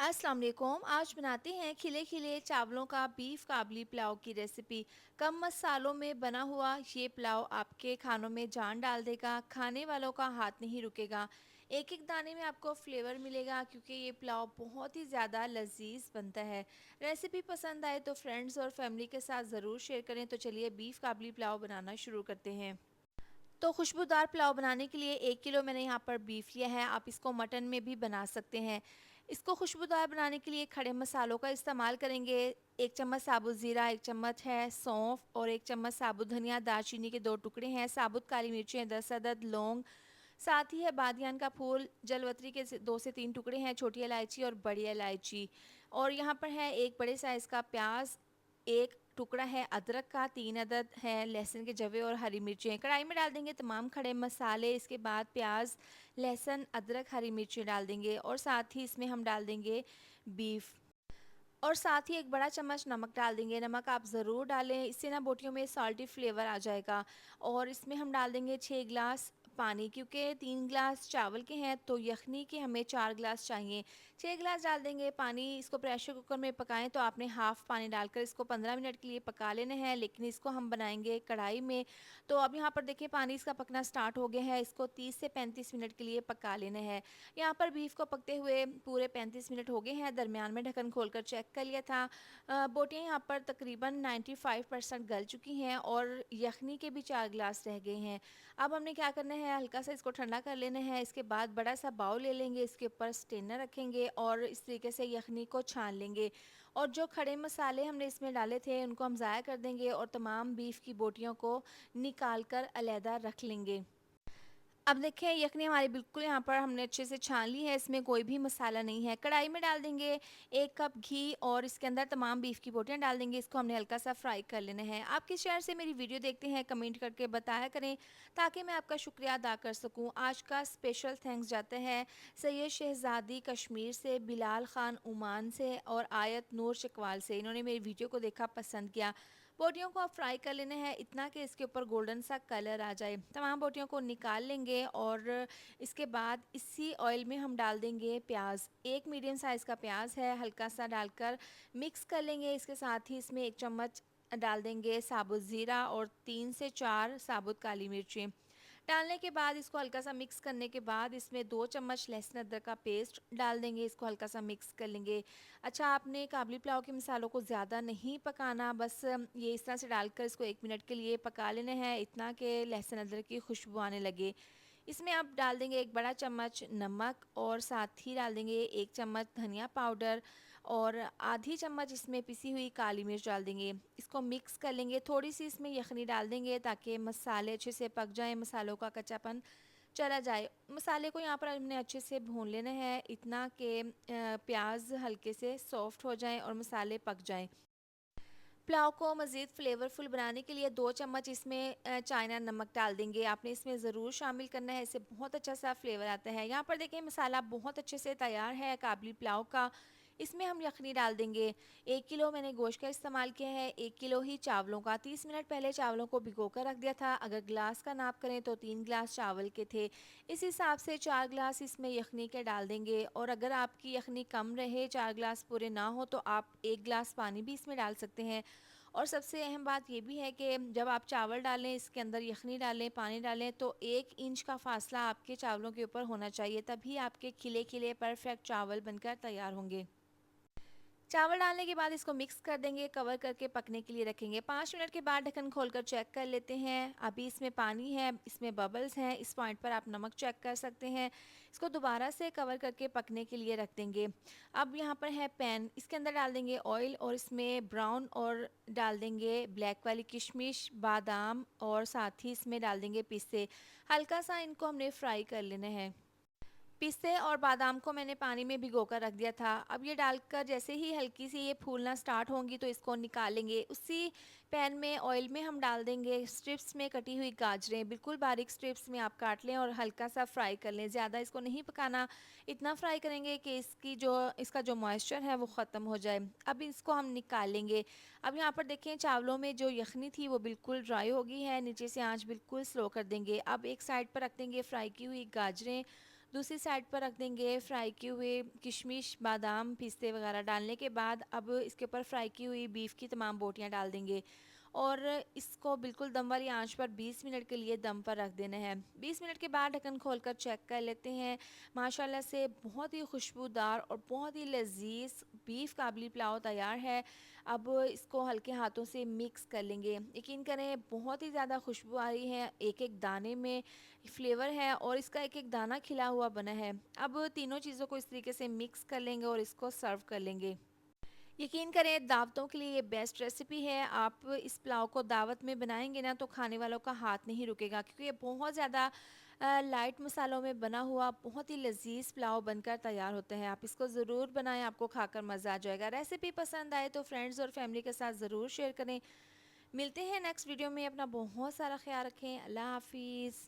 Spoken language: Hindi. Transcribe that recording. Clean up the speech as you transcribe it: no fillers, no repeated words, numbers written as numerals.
अस्सलाम वालेकुम। आज बनाते हैं खिले खिले चावलों का बीफ काबली पुलाव की रेसिपी। कम मसालों में बना हुआ ये पुलाव आपके खानों में जान डाल देगा, खाने वालों का हाथ नहीं रुकेगा। एक एक दाने में आपको फ्लेवर मिलेगा क्योंकि ये पुलाव बहुत ही ज़्यादा लजीज बनता है। रेसिपी पसंद आए तो फ्रेंड्स और फैमिली के साथ ज़रूर शेयर करें। तो चलिए बीफ काबली पुलाव बनाना शुरू करते हैं। तो खुशबूदार पुलाव बनाने के लिए 1 किलो मैंने यहाँ पर बीफ लिया है। आप इसको मटन में भी बना सकते हैं। इसको खुशबूदार बनाने के लिए खड़े मसालों का इस्तेमाल करेंगे। 1 चम्मच साबुत ज़ीरा, 1 चम्मच है सौंफ और 1 चम्मच साबुत धनिया, दालचीनी के 2 टुकड़े हैं, साबुत काली मिर्चें 10 अदद, लौंग, साथ ही है बादियान का फूल, जलवत्री के 2 से 3 टुकड़े हैं, छोटी इलायची और बड़ी इलायची। और यहाँ पर है एक बड़े साइज़ का प्याज, एक टुकड़ा है अदरक का, 3 अदद है लहसुन के जवे और हरी मिर्चें। कढ़ाई में डाल देंगे तमाम खड़े मसाले। इसके बाद प्याज, लहसुन, अदरक, हरी मिर्चें डाल देंगे और साथ ही इसमें हम डाल देंगे बीफ और साथ ही एक बड़ा चम्मच नमक डाल देंगे। नमक आप ज़रूर डालें, इससे ना बोटियों में सॉल्टी फ्लेवर आ जाएगा। और इसमें हम डाल देंगे 6 गिलास पानी, क्योंकि 3 गिलास चावल के हैं तो यखनी के हमें 4 गिलास चाहिए। 6 गिलास डाल देंगे पानी। इसको प्रेशर कुकर में पकाएं तो आपने हाफ़ पानी डालकर इसको 15 मिनट के लिए पका लेना है, लेकिन इसको हम बनाएंगे कढ़ाई में। तो अब यहाँ पर देखिए पानी इसका पकना स्टार्ट हो गया है। इसको 30 से 35 मिनट के लिए पका लेना है। यहाँ पर बीफ को पकते हुए पूरे 35 मिनट हो गए हैं। दरमियान में ढक्कन खोलकर चेक कर लिया था। बोटियाँ यहाँ पर तकरीबन 95% गल चुकी हैं और यखनी के भी 4 गिलास रह गए हैं। अब हमने क्या करना है, हल्का सा इसको ठंडा कर लेना है। इसके बाद बड़ा सा बाउल ले लेंगे, इसके ऊपर स्टेनर रखेंगे और इस तरीके से यखनी को छान लेंगे। और जो खड़े मसाले हमने इसमें डाले थे उनको हम ज़ाया कर देंगे और तमाम बीफ की बोटियों को निकाल कर अलहदा रख लेंगे। अब देखिए यखनी हमारी बिल्कुल यहाँ पर हमने अच्छे से छान ली है, इसमें कोई भी मसाला नहीं है। कढ़ाई में डाल देंगे 1 कप घी और इसके अंदर तमाम बीफ की बोटियाँ डाल देंगे। इसको हमने हल्का सा फ्राई कर लेना है। आप किस शहर से मेरी वीडियो देखते हैं कमेंट करके बताया करें, ताकि मैं आपका शुक्रिया अदा कर सकूँ। आज का स्पेशल थैंक्स जाता है सैयद शहजादी कश्मीर से, बिलाल ख़ान ओमान से और आयत नूर चकवाल से। इन्होंने मेरी वीडियो को देखा, पसंद किया। बोटियों को आप फ्राई कर लेना है इतना कि इसके ऊपर गोल्डन सा कलर आ जाए। तमाम बोटियों को निकाल लेंगे और इसके बाद इसी ऑयल में हम डाल देंगे प्याज। एक मीडियम साइज़ का प्याज है, हल्का सा डालकर मिक्स कर लेंगे। इसके साथ ही इसमें 1 चम्मच डाल देंगे साबुत ज़ीरा और 3 से 4 साबुत काली मिर्चें। डालने के बाद इसको हल्का सा मिक्स करने के बाद इसमें 2 चम्मच लहसुन अदरक का पेस्ट डाल देंगे। इसको हल्का सा मिक्स कर लेंगे। अच्छा, आपने काबली पुलाव के मसालों को ज़्यादा नहीं पकाना, बस ये इस तरह से डालकर इसको 1 मिनट के लिए पका लेना है, इतना कि लहसुन अदरक की खुशबू आने लगे। इसमें आप डाल देंगे एक बड़ा चम्मच नमक और साथ ही डाल देंगे 1 चम्मच धनिया पाउडर और आधी चम्मच इसमें पिसी हुई काली मिर्च डाल देंगे। इसको मिक्स कर लेंगे। थोड़ी सी इसमें यखनी डाल देंगे ताकि मसाले अच्छे से पक जाएं, मसालों का कच्चापन चला जाए। मसाले को यहाँ पर हमने अच्छे से भून लेना है, इतना कि प्याज हल्के से सॉफ्ट हो जाएं और मसाले पक जाएं। पुलाव को मज़ीद फ्लेवरफुल बनाने के लिए 2 चम्मच इसमें चाइना नमक डाल देंगे। आपने इसमें ज़रूर शामिल करना है, इससे बहुत अच्छा सा फ्लेवर आता है। यहाँ पर देखिए मसाला बहुत अच्छे से तैयार है काबली पुलाव का। इसमें हम यखनी डाल देंगे। 1 किलो मैंने गोश्त का इस्तेमाल किया है, 1 किलो ही चावलों का। 30 मिनट पहले चावलों को भिगो कर रख दिया था। अगर गिलास का नाप करें तो 3 गिलास चावल के थे। इस हिसाब से 4 गिलास इसमें यखनी के डाल देंगे। और अगर आपकी यखनी कम रहे, 4 गिलास पूरे ना हो, तो आप 1 गिलास पानी भी इसमें डाल सकते हैं। और सबसे अहम बात ये भी है कि जब आप चावल डालें, इसके अंदर यखनी डालें, पानी डालें, तो 1 इंच का फासला आपके चावलों के ऊपर होना चाहिए, तभी आपके खिले खिले परफेक्ट चावल बनकर तैयार होंगे। चावल डालने के बाद इसको मिक्स कर देंगे, कवर करके पकने के लिए रखेंगे। 5 मिनट के बाद ढक्कन खोलकर चेक कर लेते हैं। अभी इसमें पानी है, इसमें बबल्स हैं। इस पॉइंट पर आप नमक चेक कर सकते हैं। इसको दोबारा से कवर करके पकने के लिए रख देंगे। अब यहाँ पर है पैन, इसके अंदर डाल देंगे ऑयल और इसमें ब्राउन और डाल देंगे ब्लैक वाली किशमिश, बादाम और साथ ही इसमें डाल देंगे पिस्ते। हल्का सा इनको हमने फ्राई कर लेना है। पिस्ते और बादाम को मैंने पानी में भिगोकर रख दिया था। अब ये डालकर जैसे ही हल्की सी ये फूलना स्टार्ट होंगी तो इसको निकालेंगे। उसी पैन में ऑयल में हम डाल देंगे स्ट्रिप्स में कटी हुई गाजरें। बिल्कुल बारीक स्ट्रिप्स में आप काट लें और हल्का सा फ्राई कर लें। ज़्यादा इसको नहीं पकाना, इतना फ्राई करेंगे कि इसका जो मॉइस्चर है वो ख़त्म हो जाए। अब इसको हम निकालेंगे। अब यहाँ पर देखें चावलों में जो यखनी थी वो बिल्कुल ड्राई हो गई है। नीचे से आँच बिल्कुल स्लो कर देंगे। अब एक साइड पर रख देंगे फ्राई की हुई गाजरें। दूसरी साइड पर रख देंगे फ्राई किए हुए किशमिश, बादाम, पिस्ते वगैरह डालने के बाद अब इसके ऊपर फ्राई की हुई बीफ की तमाम बोटियां डाल देंगे और इसको बिल्कुल दम वाली आंच पर 20 मिनट के लिए दम पर रख देना है। 20 मिनट के बाद ढक्कन खोलकर चेक कर लेते हैं। माशाल्लाह से बहुत ही खुशबूदार और बहुत ही लजीज बीफ काबली पुलाव तैयार है। अब इसको हल्के हाथों से मिक्स कर लेंगे। यकीन करें बहुत ही ज़्यादा खुशबू आ रही है, एक एक दाने में फ्लेवर है और इसका एक एक दाना खिला हुआ बना है। अब तीनों चीज़ों को इस तरीके से मिक्स कर लेंगे और इसको सर्व कर लेंगे। यकीन करें दावतों के लिए ये बेस्ट रेसिपी है। आप इस पुलाव को दावत में बनाएंगे ना तो खाने वालों का हाथ नहीं रुकेगा, क्योंकि ये बहुत ज़्यादा लाइट मसालों में बना हुआ बहुत ही लजीज पुलाव बनकर तैयार होता है। आप इसको ज़रूर बनाएं, आपको खाकर मज़ा आ जाएगा। रेसिपी पसंद आए तो फ्रेंड्स और फैमिली के साथ ज़रूर शेयर करें। मिलते हैं नेक्स्ट वीडियो में। अपना बहुत सारा ख्याल रखें। अल्लाह हाफिज़।